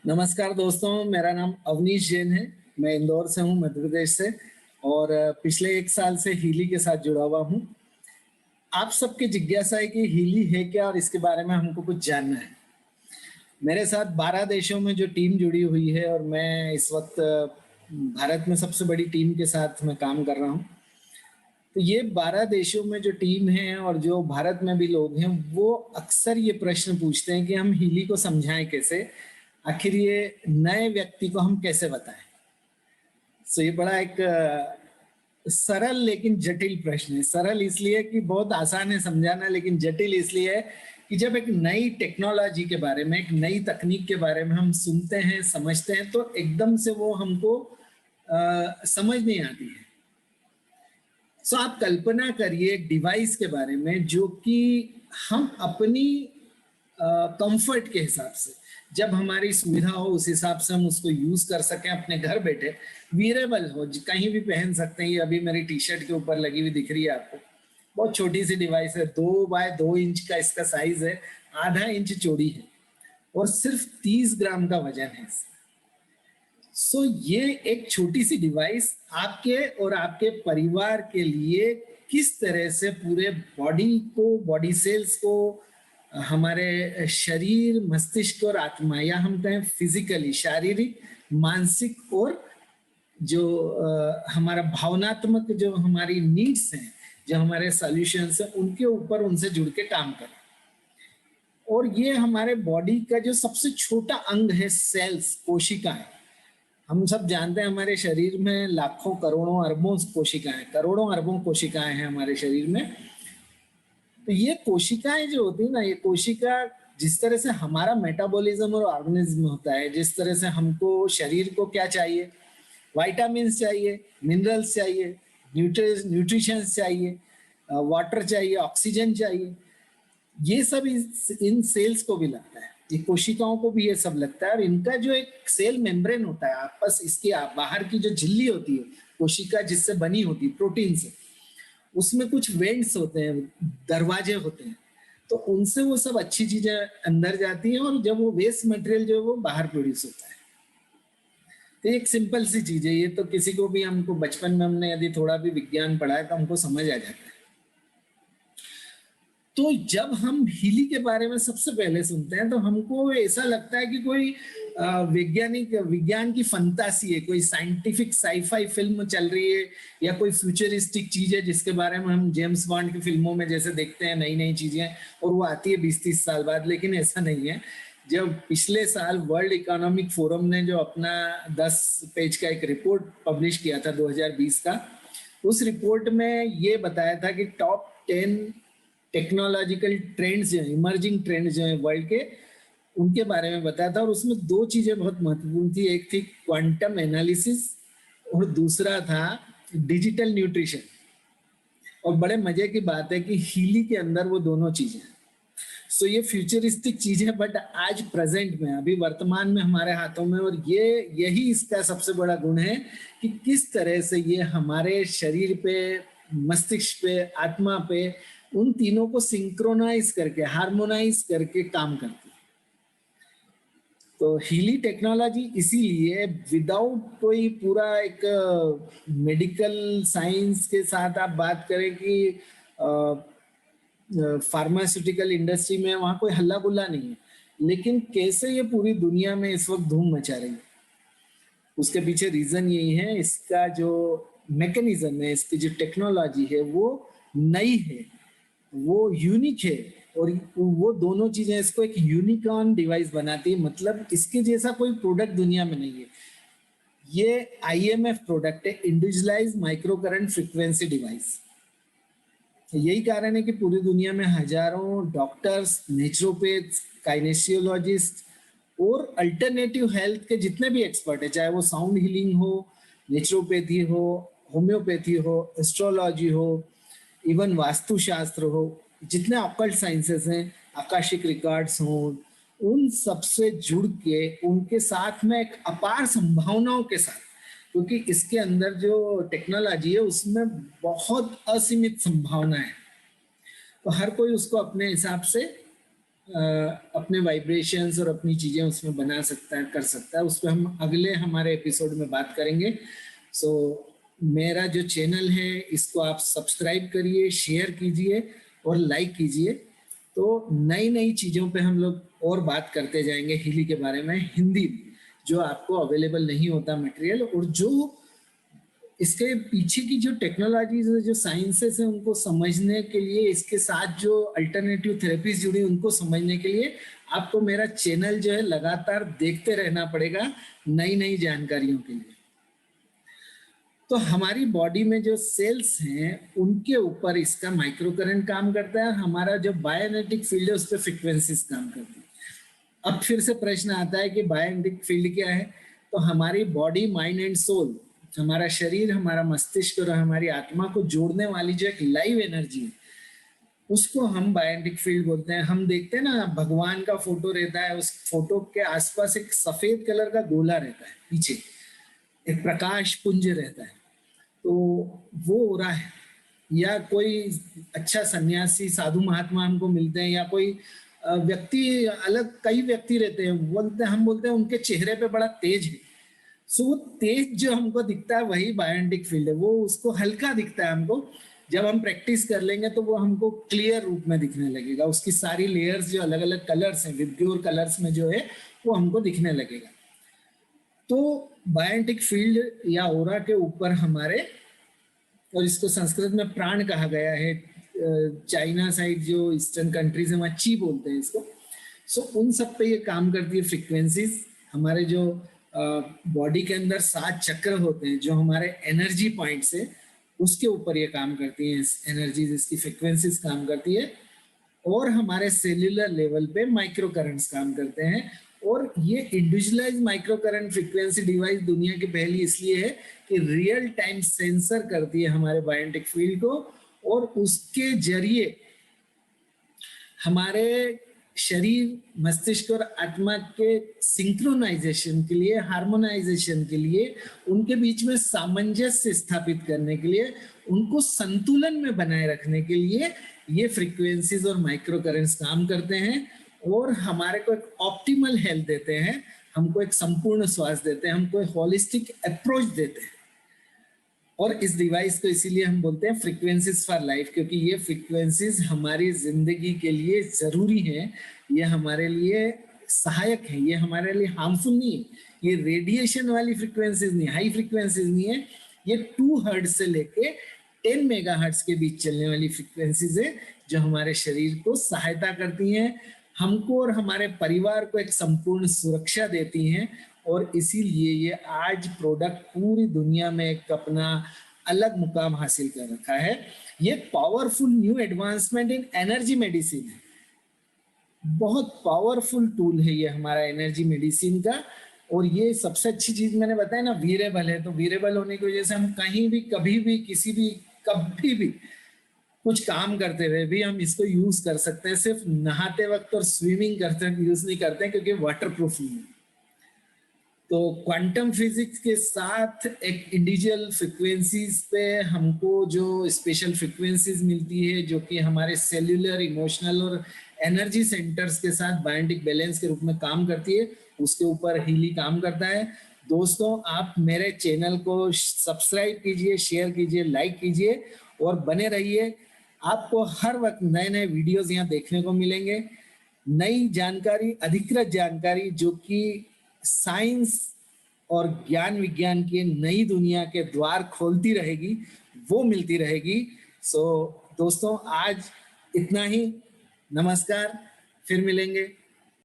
नमस्कार दोस्तों, मेरा नाम अवनीश जैन है। मैं इंदौर से हूँ, मध्य प्रदेश से। और पिछले 1 साल से हीली के साथ जुड़ा हुआ हूँ। आप सबकी जिज्ञासा है कि हीली है क्या और इसके बारे में हमको कुछ जानना है। मेरे साथ 12 देशों में जो टीम जुड़ी हुई है और मैं इस वक्त भारत में सबसे बड़ी टीम के साथ मैं काम कर रहा हूँ। तो ये 12 देशों में जो टीम है और जो भारत में भी लोग हैं, वो अक्सर ये प्रश्न पूछते हैं कि हम हीली को समझाएं कैसे, आखिर ये नए व्यक्ति को हम कैसे बताएं। सो ये बड़ा एक सरल लेकिन जटिल प्रश्न है। सरल इसलिए कि बहुत आसान है समझाना, लेकिन जटिल इसलिए है कि जब एक नई टेक्नोलॉजी के बारे में, एक नई तकनीक के बारे में हम सुनते हैं, समझते हैं, तो एकदम से वो हमको समझ नहीं आती है। सो आप कल्पना करिए एक डिवाइस के बारे में जो कि हम अपनी कंफर्ट के हिसाब से, जब हमारी सुविधा हो उस हिसाब से हम उसको यूज कर सकें, अपने घर बैठे, वीरेबल हो, कहीं भी पहन सकते हैं। ये अभी मेरी टी शर्ट के ऊपर लगी हुई दिख रही है आपको। बहुत छोटी सी डिवाइस है, 2 बाय 2 इंच का इसका साइज है, आधा इंच चौड़ी है और सिर्फ 30 ग्राम का वजन है। सो ये एक छोटी सी डिवाइस आपके और आपके परिवार के लिए किस तरह से पूरे बॉडी को, बॉडी सेल्स को, हमारे शरीर, मस्तिष्क और आत्मा, या हम कहें फिजिकली, शारीरिक, मानसिक और जो हमारा भावनात्मक, जो हमारी नीड्स हैं, जो हमारे सॉल्यूशंस हैं, उनके ऊपर उनसे जुड़ के काम करें। और ये हमारे बॉडी का जो सबसे छोटा अंग है, सेल्स, कोशिकाएं। हम सब जानते हैं हमारे शरीर में लाखों, करोड़ों, अरबों कोशिकाएं, करोड़ों अरबों कोशिकाएं हैं हमारे शरीर में। तो ये कोशिकाएं जो होती है ना, ये कोशिका जिस तरह से हमारा मेटाबॉलिज्म और ऑर्गेनिज्म होता है, जिस तरह से हमको शरीर को क्या चाहिए, विटामिन चाहिए, मिनरल्स चाहिए, न्यूट्रिशन चाहिए, वाटर चाहिए, ऑक्सीजन चाहिए, ये सब इन सेल्स को भी लगता है, ये कोशिकाओं को भी ये सब लगता है। और इनका जो एक सेल मेम्ब्रेन होता है, आपस इसके बाहर की जो झिल्ली होती है कोशिका जिससे बनी होती है प्रोटीन से, उसमें कुछ वेंट्स होते हैं, दरवाजे होते हैं, तो उनसे वो सब अच्छी चीजें अंदर जाती हैं और जब वो वेस्ट मटेरियल जो है वो बाहर प्रोड्यूस होता है। तो एक सिंपल सी चीज है ये, तो किसी को भी, हमको बचपन में हमने यदि थोड़ा भी विज्ञान पढ़ा है तो हमको समझ आ जाता है। तो जब हम हीली के बारे में सबसे पहले सुनते हैं तो हमको ऐसा लगता है कि कोई विज्ञान की फंतासी है, कोई साइंटिफिक साईफाई फिल्म चल रही है, या कोई फ्यूचरिस्टिक चीज है जिसके बारे में हम जेम्स बॉन्ड की फिल्मों में जैसे देखते हैं, नई नई चीजें, और वो आती है 20-30 साल बाद। लेकिन ऐसा नहीं है। जब पिछले साल वर्ल्ड इकोनॉमिक फोरम ने जो अपना 10 पेज का एक रिपोर्ट पब्लिश किया था 2020 का, उस रिपोर्ट में ये बताया था कि टॉप 10 टेक्नोलॉजिकल ट्रेंड्स जो है, इमर्जिंग ट्रेंड्स जो है वर्ल्ड के, उनके बारे में बताया था। और उसमें 2 चीजें बहुत महत्वपूर्ण थी, एक थी क्वांटम एनालिसिस और दूसरा था डिजिटल न्यूट्रिशन। और बड़े मजे की बात है कि हीली के अंदर वो दोनों चीजें हैं। सो ये फ्यूचरिस्टिक चीज है, बट आज प्रेजेंट में, अभी वर्तमान में हमारे हाथों में। और ये यही इसका सबसे बड़ा गुण है कि किस तरह से ये हमारे शरीर पे, मस्तिष्क पे, आत्मा पे, उन तीनों को सिंक्रोनाइज करके, हार्मोनाइज करके काम करती है। तो हीली टेक्नोलॉजी इसीलिए विदाउट कोई पूरा एक मेडिकल साइंस के साथ आप बात करें कि फार्मास्यूटिकल इंडस्ट्री में वहां कोई हल्ला गुल्ला नहीं है, लेकिन कैसे ये पूरी दुनिया में इस वक्त धूम मचा रही है, उसके पीछे रीजन यही है। इसका जो मैकेनिज्म है, इसकी जो टेक्नोलॉजी है, वो नई है, वो यूनिक है। और वो दोनों चीजें इसको एक यूनिकॉर्न डिवाइस बनाती है। मतलब इसके जैसा कोई प्रोडक्ट दुनिया में नहीं है। ये IMF प्रोडक्ट है, individualise micro current frequency device. यही कारण है कि पूरी दुनिया में हजारों डॉक्टर्स, नेचुरोपैथ्स, काइनेशियोलॉजिस्ट और अल्टरनेटिव हेल्थ के जितने भी एक्सपर्ट है, चाहे वो साउंड हीलिंग हो, नेचुरोपैथी हो, होम्योपैथी हो, एस्ट्रोलॉजी हो, इवन वास्तुशास्त्र हो, जितने ऑकल्ट साइंसेस हैं, आकाशिक रिकॉर्ड्स हो, उन सबसे जुड़ के उनके साथ में एक अपार संभावनाओं के साथ, क्योंकि इसके अंदर जो टेक्नोलॉजी है उसमें बहुत असीमित संभावना है, तो हर कोई उसको अपने हिसाब से अपने वाइब्रेशंस और अपनी चीज़ें उसमें बना सकता है, कर सकता है। उस पर हम अगले हमारे एपिसोड में बात करेंगे। सो मेरा जो चैनल है इसको आप सब्सक्राइब करिए, शेयर कीजिए और लाइक कीजिए। तो नई नई चीज़ों पे हम लोग और बात करते जाएंगे हीली के बारे में, हिंदी जो आपको अवेलेबल नहीं होता मटेरियल, और जो इसके पीछे की जो टेक्नोलॉजीज है, जो साइंसेस है, उनको समझने के लिए, इसके साथ जो अल्टरनेटिव थेरेपीज जुड़ी उनको समझने के लिए आपको मेरा चैनल जो है लगातार देखते रहना पड़ेगा नई नई जानकारियों के लिए। तो हमारी बॉडी में जो सेल्स हैं उनके ऊपर इसका माइक्रो करंट काम करता है, हमारा जो बायोनेटिक फील्ड है उस पर फ्रिक्वेंसीज काम करती है। अब फिर से प्रश्न आता है कि बायोनेटिक फील्ड क्या है? तो हमारी बॉडी, माइंड एंड सोल, हमारा शरीर, हमारा मस्तिष्क और हमारी आत्मा को जोड़ने वाली जो एक लाइव एनर्जी है उसको हम बायोनेटिक फील्ड बोलते हैं। हम देखते हैं ना, भगवान का फोटो रहता है, उस फोटो के आसपास एक सफेद कलर का गोला रहता है, पीछे एक प्रकाश पुंज रहता है, तो वो हो रहा है। या कोई अच्छा सन्यासी साधु महात्मा हमको मिलते हैं, या कोई व्यक्ति, अलग कई व्यक्ति रहते हैं, बोलते हैं, हम बोलते हैं उनके चेहरे पे बड़ा तेज है। सो वो तेज जो हमको दिखता है वही बायोनेटिक फील्ड है। वो उसको हल्का दिखता है हमको, जब हम प्रैक्टिस कर लेंगे तो वो हमको क्लियर रूप में दिखने लगेगा। उसकी सारी लेयर्स जो अलग अलग कलर्स हैं, विब्ग्योर कलर्स में जो है वो हमको दिखने लगेगा। तो बायोनेटिक फील्ड या ओरा के ऊपर हमारे, और इसको संस्कृत में प्राण कहा गया है, चाइना साइड जो ईस्टर्न कंट्रीज है वहाँ ची बोलते हैं इसको। सो उन सब पे ये काम करती है फ्रीक्वेंसीज। हमारे जो बॉडी के अंदर 7 चक्र होते हैं जो हमारे एनर्जी पॉइंट्स है, उसके ऊपर ये काम करती है एनर्जीज, इसकी फ्रीक्वेंसीज काम करती है। और हमारे सेल्यूलर लेवल पे माइक्रो करंट्स काम करते हैं। और ये individualise micro current frequency device दुनिया की पहली इसलिए है कि रियल टाइम सेंसर करती है हमारे बायोनेटिक फील्ड को, और उसके जरिए हमारे शरीर, मस्तिष्क और आत्मा के सिंक्रोनाइजेशन के लिए, हार्मोनाइजेशन के लिए, उनके बीच में सामंजस्य स्थापित करने के लिए, उनको संतुलन में बनाए रखने के लिए ये फ्रीक्वेंसीज और माइक्रो करंट्स काम करते हैं। और हमारे को एक ऑप्टिमल हेल्थ देते हैं, हमको एक संपूर्ण स्वास्थ्य देते हैं, हमको एक होलिस्टिक अप्रोच देते हैं। और इस डिवाइस को इसीलिए हम बोलते हैं फ्रीक्वेंसीज फॉर लाइफ, क्योंकि ये फ्रीक्वेंसीज हमारी जिंदगी के लिए जरूरी है, ये हमारे लिए सहायक है, ये हमारे लिए हार्मफुल नहीं है। ये रेडिएशन वाली फ्रीक्वेंसीज नहीं, हाई फ्रीक्वेंसीज नहीं है, ये 2 हर्ट्ज से लेके 10 मेगाहर्ट्ज के बीच चलने वाली फ्रीक्वेंसीज है जो हमारे शरीर को सहायता करती हैं, हमको और हमारे परिवार को एक संपूर्ण सुरक्षा देती हैं। और इसीलिए ये आज प्रोडक्ट पूरी दुनिया में एक अपना अलग मुकाम हासिल कर रखा है। ये powerful new advancement in energy medicine है, बहुत पावरफुल टूल है ये हमारा एनर्जी मेडिसिन का। और ये सबसे अच्छी चीज मैंने बताया ना, वीरेबल है। तो वीरेबल होने की वजह से हम कहीं भी, कभी भी, किसी भी, कभी भी कुछ काम करते हुए भी हम इसको यूज कर सकते हैं। सिर्फ नहाते वक्त और स्विमिंग करते वक्त यूज नहीं करते हैं, क्योंकि वाटर प्रूफ नहीं है। तो क्वांटम फिजिक्स के साथ एक इंडिविजुअल फ्रिक्वेंसीज पे हमको जो स्पेशल फ्रिक्वेंसीज मिलती है, जो कि हमारे सेल्यूलर, इमोशनल और एनर्जी सेंटर्स के साथ बायोनेटिक बैलेंस के रूप में काम करती है, उसके ऊपर हीली काम करता है। दोस्तों, आप मेरे चैनल को सब्सक्राइब कीजिए, शेयर कीजिए, लाइक कीजिए और बने रहिए। आपको हर वक्त नए नए वीडियोस यहाँ देखने को मिलेंगे, नई जानकारी, अधिकृत जानकारी जो कि साइंस और ज्ञान विज्ञान की नई दुनिया के द्वार खोलती रहेगी, वो मिलती रहेगी। सो दोस्तों, आज इतना ही। नमस्कार, फिर मिलेंगे।